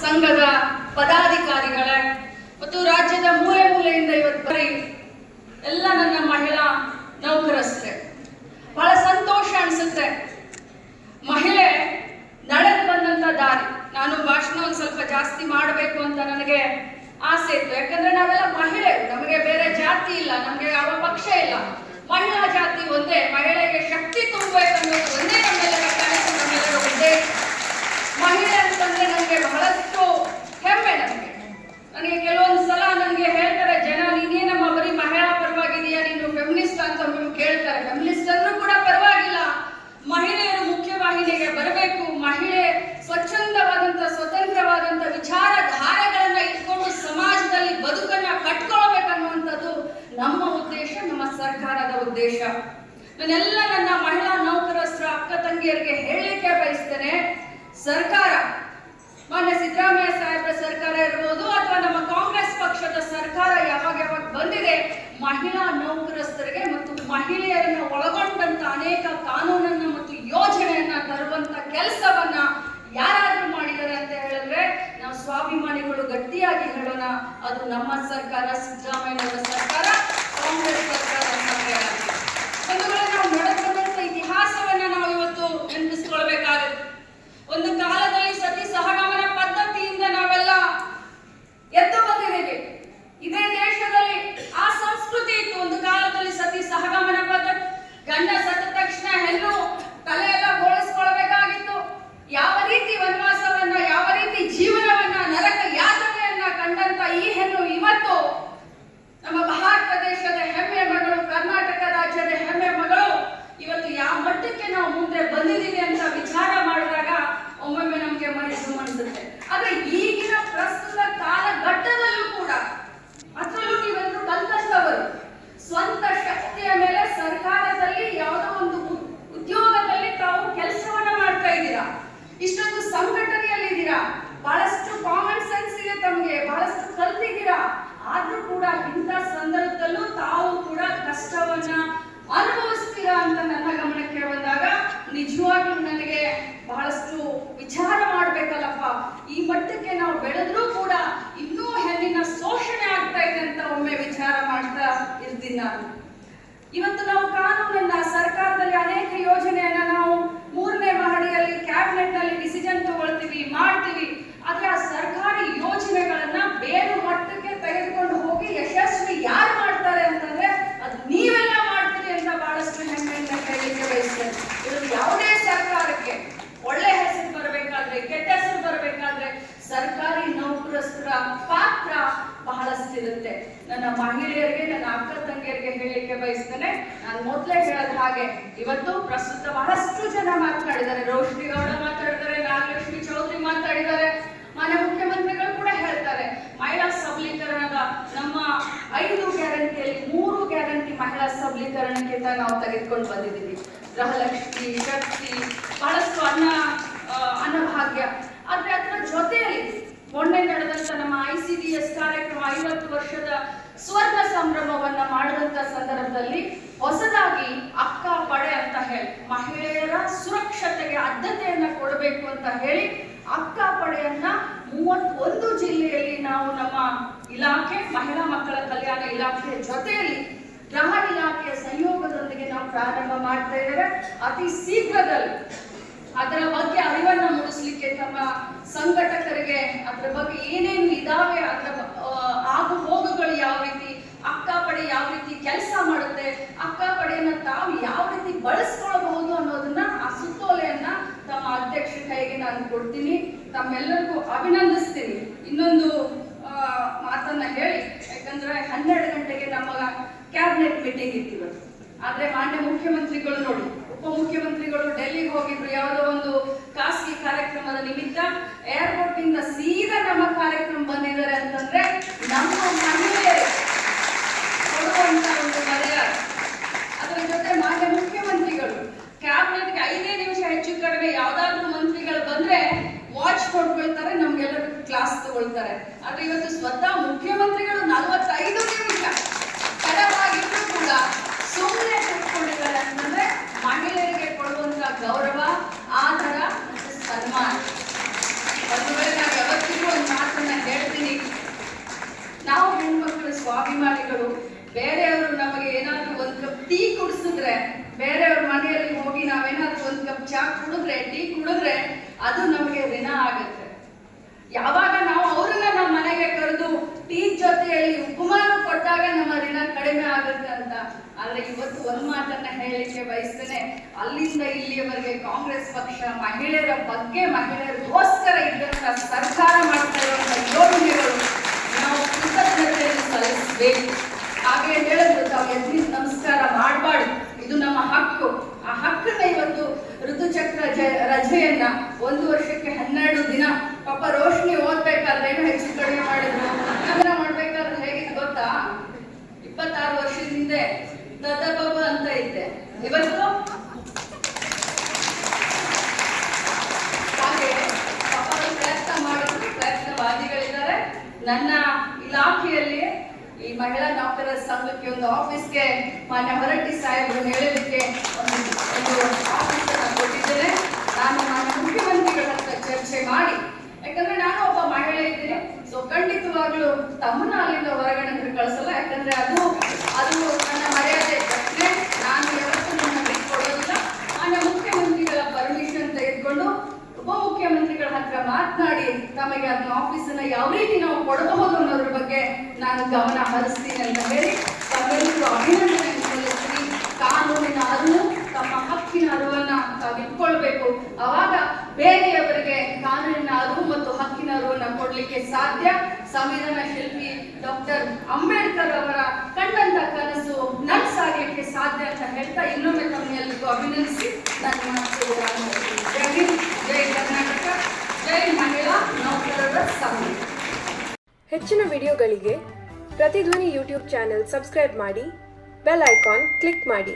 ಸಂಘದ ಪದಾಧಿಕಾರಿಗಳೇ ಮತ್ತು ರಾಜ್ಯದ ಮೂಲೆ ಮೂಲೆಯಿಂದ ಇವತ್ತು ಬರೀ ಎಲ್ಲ ನನ್ನ ಮಹಿಳಾ ನೌಕರಸ್ಥೆ, ಬಹಳ ಸಂತೋಷ ಅನಿಸುತ್ತೆ. ಮಹಿಳೆ ನಡೆದು ಬಂದಂತ ದಾರಿ, ನಾನು ಭಾಷಣ ಒಂದು ಸ್ವಲ್ಪ ಜಾಸ್ತಿ ಮಾಡಬೇಕು ಅಂತ ನನಗೆ ಆಸೆ ಇತ್ತು. ಯಾಕಂದ್ರೆ ನಾವೆಲ್ಲ ಮಹಿಳೆ, ನಮಗೆ ಬೇರೆ ಜಾತಿ ಇಲ್ಲ, ನಮಗೆ ಯಾವ ಪಕ್ಷ ಇಲ್ಲ, ಮಹಿಳಾ ಜಾತಿ ಒಂದೇ. ಮಹಿಳೆಗೆ ಶಕ್ತಿ ತುಂಬಬೇಕನ್ನೋದು ಒಂದೇ ನಮ್ಮೆಲ್ಲರ ಕನಸು, ನಮ್ಮೆಲ್ಲರ ಉದ್ದೇಶ. ಮಹಿಳೆ ಅಂತಂದ್ರೆ ನನಗೆ ಬಹಳಷ್ಟು ಹೆಮ್ಮೆ. ನನಗೆ ಕೆಲವೊಂದು ಸಲ ನನಗೆ ಹೇಳ್ತಾರೆ ಜನ, ನೀನೇನಮ್ಮ ಬರೀ ಮಹಿಳಾ ಪರವಾಗಿದೆಯಾ, ನೀನು ಫೆಮಿನಿಸ್ಟ್ ಅಂತ ಕೇಳ್ತಾರೆ. ಫೆಮಿನಿಸ್ಟ್ ಅಂದ್ರೂ ಕೂಡ ಪರವಾಗಿಲ್ಲ, ಮಹಿಳೆಯರು ಮುಖ್ಯವಾಹಿನಿಗೆ ಬರಬೇಕು, ಮಹಿಳೆ ಸ್ವಚ್ಛಂದವಾದಂತ ಸ್ವತಂತ್ರವಾದಂತ ವಿಚಾರಧಾರೆಗಳನ್ನ ಇಟ್ಕೊಂಡು ಸಮಾಜದಲ್ಲಿ ಬದುಕನ್ನ ಕಟ್ಕೊಳ್ಬೇಕನ್ನುವಂಥದ್ದು ನಮ್ಮ ಉದ್ದೇಶ, ನಮ್ಮ ಸರ್ಕಾರದ ಉದ್ದೇಶ. ನಾನೆಲ್ಲ ನನ್ನ ಮಹಿಳಾ ನೌಕರಸ್ಥರ ಅಕ್ಕ ತಂಗಿಯರಿಗೆ ಹೇಳಲಿಕ್ಕೆ ಬಯಸ್ತೇನೆ, ಸರ್ಕಾರ, ಮಾನ್ಯ ಸಿದ್ದರಾಮಯ್ಯ ಸಾಹೇಬ್ರ ಸರ್ಕಾರ ಇರ್ಬೋದು ಅಥವಾ ನಮ್ಮ ಕಾಂಗ್ರೆಸ್ ಪಕ್ಷದ ಸರ್ಕಾರ ಯಾವಾಗ ಬಂದಿದೆ, ಮಹಿಳಾ ನೌಕರಸ್ಥರಿಗೆ ಮತ್ತು ಮಹಿಳೆಯರನ್ನು ಒಳಗೊಂಡಂತ ಅನೇಕ ಕಾನೂನನ್ನ ಮತ್ತು ಯೋಜನೆಯನ್ನ ತರುವಂತ ಕೆಲಸವನ್ನ ಯಾರಾದ್ರೂ ಮಾಡಿದ್ದಾರೆ ಅಂತ ಹೇಳಿದ್ರೆ ನಾವು ಸ್ವಾಭಿಮಾನಿಗಳು ಗಟ್ಟಿಯಾಗಿ ಹೇಳೋಣ, ಅದು ನಮ್ಮ ಸರ್ಕಾರ, ಸಿದ್ದರಾಮಯ್ಯನವರ ಸರ್ಕಾರ, ಕಾಂಗ್ರೆಸ್ ಸರ್ಕಾರ ಅಂತ ಹೇಳೋಣ. ಒಂದು ವೇಳೆ ನಾವು ನಡೆದಂತ ಇತಿಹಾಸವನ್ನ ನಾವು ಇವತ್ತು ನೆನಪಿಸ್ಕೊಳ್ಬೇಕಾಗುತ್ತೆ. ಒಂದು ಕಾಲದಲ್ಲಿ ಸತಿ ಸಹಗಮನ ಪದ್ಧತಿಯಿಂದ ನಾವೆಲ್ಲ ಎದ್ದು ಬಂದಿದ್ದೇವೆ. ಇದೇ ದೇಶದಲ್ಲಿ ಆ ಸಂಸ್ಕೃತಿ ಇತ್ತು. ಒಂದು ಕಾಲದಲ್ಲಿ ಸತಿ ಸಹಗಮನ ಪದ್ಧತಿ, ಗಂಡ ಸತ್ತ ತಕ್ಷಣ ಹೆಣ್ಣು ತಲೆ ಎಲ್ಲ ಬೋಳಿಸ್ಕೊಳ್ಬೇಕಾಗಿತ್ತು. ಯಾವ ರೀತಿ ವನವಾಸವನ್ನ, ಯಾವ ರೀತಿ ಜೀವನವನ್ನ, ನರಕ ಯಾತನೆಯನ್ನ ಕಂಡಂತ ಈ ಹೆಣ್ಣು ಇವತ್ತು ನಮ್ಮ ಭಾರತ ದೇಶದ ಹೆಮ್ಮೆ ಮಗಳು, ಕರ್ನಾಟಕ ರಾಜ್ಯದ ಹೆಮ್ಮೆ ಮಗಳು, ಇವತ್ತು ಯಾವ ಮಟ್ಟಕ್ಕೆ ನಾವು ಮುಂದೆ ಬಂದಿದ್ದೀವಿ ಅಂತ ವಿಚಾರ ಮಾಡಿದಾಗ ಒಮ್ಮೊಮ್ಮೆ ನಮಗೆ ಮನಸ್ಸು ಅನಿಸುತ್ತೆ. ಆದ್ರೆ ಈಗಿನ ಪ್ರಸ್ತುತ ಕಾಲಘಟ್ಟದಲ್ಲೂ ಕೂಡ, ಅದರಲ್ಲೂ ನೀವೆಲ್ಲರೂ ಕಲ್ತಂತವರು, ಸ್ವಂತ ಶಕ್ತಿಯ ಮೇಲೆ ಸರ್ಕಾರದಲ್ಲಿ ಯಾವುದೋ ಒಂದು ಉದ್ಯೋಗದಲ್ಲಿ ತಾವು ಕೆಲಸವನ್ನ ಮಾಡ್ತಾ ಇದ್ದೀರಾ, ಇಷ್ಟೊಂದು ಸಂಘಟನೆಯಲ್ಲಿದ್ದೀರಾ, ಬಹಳಷ್ಟು ಕಾಮನ್ ಸೆನ್ಸ್ ಇದೆ ತಮಗೆ, ಬಹಳಷ್ಟು ಕಲ್ತಿದ್ದೀರಾ. ಆದ್ರೂ ಕೂಡ ಇಂಥ ಸಂದರ್ಭದಲ್ಲೂ ತಾವು ಕೂಡ ಕಷ್ಟವನ್ನ ಅನುಭವಿಸ್ತೀರಾ ಅಂತ ನನ್ನ ಗಮನಕ್ಕೆ ಬಂದಾಗ ನಿಜವಾಗ್ಲೂ ನನಗೆ ಬಹಳಷ್ಟು ವಿಚಾರ ಮಾಡ್ಬೇಕಲ್ಲಪ್ಪ, ಈ ಮಟ್ಟಕ್ಕೆ ನಾವು ಬೆಳೆದ್ರೂ ಕೂಡ ಇನ್ನೂ ಹೆಣ್ಣಿನ ಶೋಷಣೆ ಆಗ್ತಾ ಇದೆ ಅಂತ ಒಮ್ಮೆ ವಿಚಾರ ಮಾಡ್ತಾ ಇರ್ತೀನಿ ನಾನು. ಇವತ್ತು ನಾವು ಕಾನೂನನ್ನ, ಸರ್ಕಾರದಲ್ಲಿ ಅನೇಕ ಯೋಜನೆಯನ್ನ ನಾವು 3ನೇ ಮಹಡಿಯಲ್ಲಿ ಕ್ಯಾಬಿನೆಟ್ ನಲ್ಲಿ ಡಿಸಿಷನ್ ತಗೊಳ್ತೀವಿ, ಮಾಡ್ತೀವಿ. ಆದ್ರೆ ಆ ಸರ್ಕಾರಿ ಯೋಜನೆಗಳನ್ನ ಬೇರೆ ಮಟ್ಟಕ್ಕೆ ತೆಗೆದುಕೊಂಡು ಹೋಗಿ ಯಶಸ್ವಿ ಯಾರು ಮಾಡ್ತಾರೆ ಅಂತಂದ್ರೆ ಅದು ನೀವೆಲ್ಲ ಮಾಡ್ತೀರಿ ಅಂತ ಬಹಳಷ್ಟು ಹೆಮ್ಮೆಯಿಂದ ಹೇಳಲಿಕ್ಕೆ ಬಯಸ್ತೇನೆ. ಇದು ಯಾವುದೇ ಸರ್ಕಾರಕ್ಕೆ ಒಳ್ಳೆ ಹೆಸರು ಬರಬೇಕಾದ್ರೆ, ಕೆಟ್ಟ ಹೆಸರು ಬರಬೇಕಾದ್ರೆ ಸರ್ಕಾರಿ ನೌಕರಸ್ಥರ ಪಾತ್ರ ಬಹಳಷ್ಟಿರುತ್ತೆ. ನನ್ನ ಮಹಿಳೆಯರಿಗೆ, ನನ್ನ ಅಕ್ಕ ತಂಗಿಯರಿಗೆ ಹೇಳಲಿಕ್ಕೆ ಬಯಸ್ತೇನೆ. ನಾನು ಮೊದಲೇ ಹೇಳದ ಹಾಗೆ ಇವತ್ತು ಪ್ರಸ್ತುತ ಬಹಳಷ್ಟು ಜನ ಮಾತನಾಡಿದ್ದಾರೆ. ರೋಶ್ನಿ ಗೌಡ ಮಾತಾಡಿದ್ದಾರೆ, ನಾಗಲಕ್ಷ್ಮಿ ಚೌಧರಿ ಮಾತಾಡಿದ್ದಾರೆ, ಮಾನ್ಯ ಮುಖ್ಯಮಂತ್ರಿಗಳು ಕೂಡ ಹೇಳ್ತಾರೆ. ಮಹಿಳಾ ಸಬಲೀಕರಣದ ನಮ್ಮ 5 ಗ್ಯಾರಂಟಿಯಲ್ಲಿ 3 ಗ್ಯಾರಂಟಿ ಮಹಿಳಾ ಸಬಲೀಕರಣಕ್ಕೆ ನಾವು ತೆಗೆದುಕೊಂಡು ಬಂದಿದ್ದೀವಿ. ಗೃಹಲಕ್ಷ್ಮಿ, ಶಕ್ತಿ, ಬಹಳಷ್ಟು ಅನ್ನಭಾಗ್ಯ. ಆದ್ರೆ ಅದರ ಜೊತೆಯಲ್ಲಿ ಮೊನ್ನೆ ನಡೆದಂತ ನಮ್ಮ ICDS ಕಾರ್ಯಕ್ರಮ 50 ವರ್ಷದ ಸ್ವರ್ಣ ಸಂಭ್ರಮವನ್ನ ಮಾಡಿದಂತ ಸಂದರ್ಭದಲ್ಲಿ ಹೊಸದಾಗಿ ಅಕ್ಕ ಪಡೆ ಅಂತ ಹೇಳಿ ಮಹಿಳೆಯರ ಸುರಕ್ಷತೆಗೆ ಆದ್ಯತೆಯನ್ನ ಕೊಡಬೇಕು ಅಂತ ಹೇಳಿ ಅಕ್ಕ ಪಡೆಯನ್ನ 31 ಜಿಲ್ಲೆಯಲ್ಲಿ ನಾವು ನಮ್ಮ ಇಲಾಖೆ, ಮಹಿಳಾ ಮಕ್ಕಳ ಕಲ್ಯಾಣ ಇಲಾಖೆ ಜೊತೆಯಲ್ಲಿ ಗೃಹ ಇಲಾಖೆಯ ಸಂಯೋಗದೊಂದಿಗೆ ನಾವು ಪ್ರಾರಂಭ ಮಾಡ್ತಾ ಇದ್ದೇವೆ. ಅತಿ ಶೀಘ್ರದಲ್ಲಿ ಅದರ ಬಗ್ಗೆ ಅರಿವನ್ನ ಮೂಡಿಸ್ಲಿಕ್ಕೆ ತಮ್ಮ ಸಂಘಟಕರಿಗೆ ಅದರ ಬಗ್ಗೆ ಏನೇನು ಇದಾವೆ, ಅದರ ಆಗು ಹೋಗುಗಳು ಯಾವ ರೀತಿ, ಅಕ್ಕ ಪಡೆ ಯಾವ ರೀತಿ ಕೆಲಸ ಮಾಡುತ್ತೆ, ಅಕ್ಕ ಪಡೆಯನ್ನ ತಾವು ಯಾವ ರೀತಿ ಬಳಸ್ಕೊಳ್ಬಹುದು ಅನ್ನೋದನ್ನ, ಆ ಸುತ್ತೋಲೆಯನ್ನ ತಮ್ಮ ಅಧ್ಯಕ್ಷ ಕೈಗೆ ನಾನು ಕೊಡ್ತೀನಿ. ತಮ್ಮೆಲ್ಲರಿಗೂ ಅಭಿನಂದಿಸ್ತೀನಿ. ಇನ್ನೊಂದು ಮಾತನ್ನ ಹೇಳಿ, ಯಾಕಂದ್ರೆ 12 ಗಂಟೆಗೆ ನಮ್ಮ ಕ್ಯಾಬಿನೆಟ್ ಮೀಟಿಂಗ್ ಇತ್ತು. ಆದ್ರೆ ಮಾನ್ಯ ಮುಖ್ಯಮಂತ್ರಿಗಳು ನೋಡಿ, ಉಪಮುಖ್ಯಮಂತ್ರಿಗಳು ಡೆಲ್ಲಿಗೆ ಹೋಗಿದ್ರು ಯಾವುದೋ ಒಂದು ಖಾಸಗಿ ಕಾರ್ಯಕ್ರಮದ ನಿಮಿತ್ತ. ಏರ್ಪೋರ್ಟ್ ಇಂದ ಸೀದಾ ನಮ್ಮ ಕಾರ್ಯಕ್ರಮ ಬಂದಿದ್ದಾರೆ ಅಂತಂದ್ರೆ ನಮ್ಮ ಮಹಿಳೆಯರು ಕೊಡುವಂತ ಒಂದು ಮರ್ಯಾದೆ. ಅದರ ಜೊತೆ ಮಾನ್ಯ ಮುಖ್ಯಮಂತ್ರಿಗಳು ಕ್ಯಾಬಿನೆಟ್ಗೆ 5 ನಿಮಿಷ ಹೆಚ್ಚು ಕಡಿಮೆ ಯಾವ್ದಾದ್ರು ಮಂತ್ರಿಗಳು ಬಂದ್ರೆ ವಾಚ್ ಕೊಡ್ಕೊಳ್ತಾರೆ, ನಮ್ಗೆಲ್ಲರಿಗೂ ಕ್ಲಾಸ್ ತಗೊಳ್ತಾರೆ. ಆದ್ರೆ ಇವತ್ತು ಸ್ವತಃ ಮುಖ್ಯಮಂತ್ರಿಗಳು 45 ನಿಮಿಷ ತಡವಾಗಿದ್ರು ಕೂಡ ಸುಮ್ಮನೆ ಕೂತ್ಕೊಂಡಿದ್ದಾರೆ ಅಂತಂದ್ರೆ ಮಹಿಳೆಯರಿಗೆ ಕೊಡುವಂತ ಗೌರವ, ಆದರ ಮತ್ತು ಸನ್ಮಾನ. ಒಂದು ವೇಳೆ ನಾವು ಯಾವತ್ತಿಗೂ ಅದು ನಮಗೆ ಋಣ ಆಗುತ್ತೆ. ಯಾವಾಗ ನಾವು ಅವ್ರನ್ನ ನಮ್ಮ ಮನೆಗೆ ಕರೆದು ಟೀ ಜೊತೆಯಲ್ಲಿ ಉಪಮಾನ ಕೊಟ್ಟಾಗ ನಮ್ಮ ಋಣ ಕಡಿಮೆ ಆಗುತ್ತೆ ಅಂತ. ಆದ್ರೆ ಇವತ್ತು ಒಂದ್ ಮಾತನ್ನ ಹೇಳಲಿಕ್ಕೆ ಬಯಸ್ತೇನೆ, ಅಲ್ಲಿಂದ ಇಲ್ಲಿಯವರೆಗೆ ಕಾಂಗ್ರೆಸ್ ಪಕ್ಷ ಮಹಿಳೆಯರ ಬಗ್ಗೆ, ಮಹಿಳೆಯರಿಗೋಸ್ಕರ ಇದ್ದಂತ ಸರ್ಕಾರ ಮಾಡ್ತಾ ಇರುವಂತಹ ಯೋಜನೆಗಳು ನಾವು ಕೃತಜ್ಞತೆಯನ್ನು ಸಲ್ಲಿಸಬೇಕು. ಹಾಗೆ ಹೇಳಿದ್ರು, ತಾವು ಎದ್ದು ನಮಸ್ಕಾರ ಮಾಡಬಾರ್ದು, ಇದು ನಮ್ಮ ಹಕ್ಕು. ಆ ಹಕ್ಕನ್ನ ಇವತ್ತು ಋತುಚಕ್ರ ರಜೆಯನ್ನ 1 ವರ್ಷಕ್ಕೆ 12 ದಿನ, ಪಾಪ ರೋಶ್ನಿ ಓದ್ಬೇಕಾದ್ರೆ ಏನೋ ಹೆಚ್ಚು ಕಡಿಮೆ ಮಾಡಿದ್ರು. ನಗರ ಮಾಡ್ಬೇಕಾದ್ರೆ ಹೇಗಿತ್ತು ಗೊತ್ತಾ, 26 ವರ್ಷದ ಹಿಂದೆ ದದಬಬ ಅಂತ ಇದ್ದೆ, ಇವತ್ತು ಹಾಗೆ ಪಾಪ ಪ್ರಯತ್ನ ಮಾಡಿದ್ರು, ಪ್ರಯತ್ನವಾದಿಗಳಿದ್ದಾರೆ. ನನ್ನ ಇಲಾಖೆಯಲ್ಲಿ ಈ ಮಹಿಳಾ ನೌಕರರ ಸಂಘಕ್ಕೆ ಒಂದು ಆಫೀಸ್ಗೆ ಮಾನ್ಯ ಹೊರಟ್ಟಿ ಸಾಹೇಬರು ಹೇಳಲಿಕ್ಕೆ ಒಂದು ಆಫೀಸ್ ಅನ್ನು ಕೊಟ್ಟಿದ್ದೇನೆ. ನಾನು ಮಾನ್ಯ ಮುಖ್ಯಮಂತ್ರಿಗಳ ಹತ್ರ ಚರ್ಚೆ ಮಾಡಿ, ಯಾಕಂದ್ರೆ ನಾನು ಒಬ್ಬ ಮಹಿಳೆ ಇದ್ದೀನಿ, ಸೊ ಖಂಡಿತವಾಗ್ಲೂ ತಮ್ಮನ್ನ ಅಲ್ಲಿಂದ ಹೊರಗಡೆ ಕಳಿಸಲ್ಲ. ಯಾಕಂದ್ರೆ ಅದು ನನ್ನ ಮರ್ಯಾದೆ ಪ್ರಶ್ನೆ. ನಾನು ಯಾವತ್ತೂ ನನ್ನ ಬಿಟ್ಕೊಡೋದಿಲ್ಲ. ಮಾನ್ಯ ಮುಖ್ಯಮಂತ್ರಿಗಳ ಪರ್ಮಿಷನ್ ತೆಗೆದುಕೊಂಡು ಉಪಮುಖ್ಯಮಂತ್ರಿಗಳ ಹತ್ರ ಮಾತನಾಡಿ ತಮಗೆ ಅದನ್ನ ಆಫೀಸನ್ನ ಯಾವ ರೀತಿ ನಾವು ಕೊಡಬಹುದು ಅನ್ನೋದ್ರ ಬಗ್ಗೆ ನಾನು ಗಮನ ಹರಿಸ್ತೀನಿ ಅಂತ ಹೇಳಿ ತಮ್ಮೆಲ್ಲರಿಗೂ ಅಭಿನಂದನೆ ಸಲ್ಲಿಸ್ತೀನಿ. ಕಾನೂನಿನ ಅರಿವು, ತಮ್ಮ ಹಕ್ಕಿನ ಅರಿವನ್ನ ತಾವು ಇಟ್ಕೊಳ್ಬೇಕು. ಅವಾಗ ಬೇರೆಯವರಿಗೆ ಕಾನೂನಿನ ಅರಿವು ಮತ್ತು ಹಕ್ಕಿನ ಅರಿವನ್ನ ಕೊಡ್ಲಿಕ್ಕೆ ಸಾಧ್ಯ. ಸಂವಿಧಾನ ಶಿಲ್ಪಿ ಡಾಕ್ಟರ್ ಅಂಬೇಡ್ಕರ್ ಅವರ ಕಂಡಂತ ಕನಸು ನನಸಾಗಲಿಕ್ಕೆ ಸಾಧ್ಯ ಅಂತ ಹೇಳ್ತಾ ಇನ್ನೊಮ್ಮೆ ತಮ್ಮೆಲ್ಲರಿಗೂ ಅಭಿನಂದಿಸಿ ನನ್ನ ಮಾತುಗಳನ್ನು ಜೈ ಹಿಂದ್, ಜೈ ಕರ್ನಾಟಕ, ಜೈ ಮಹಿಳಾ ನೌಕರರ ಸಂಘ. ಹೆಚ್ಚಿನ ವಿಡಿಯೋಗಳಿಗೆ ಪ್ರತಿಧ್ವನಿ ಯೂಟ್ಯೂಬ್ ಚಾನೆಲ್ ಸಬ್ಸ್ಕ್ರೈಬ್ ಮಾಡಿ, ಬೆಲ್ ಐಕಾನ್ ಕ್ಲಿಕ್ ಮಾಡಿ.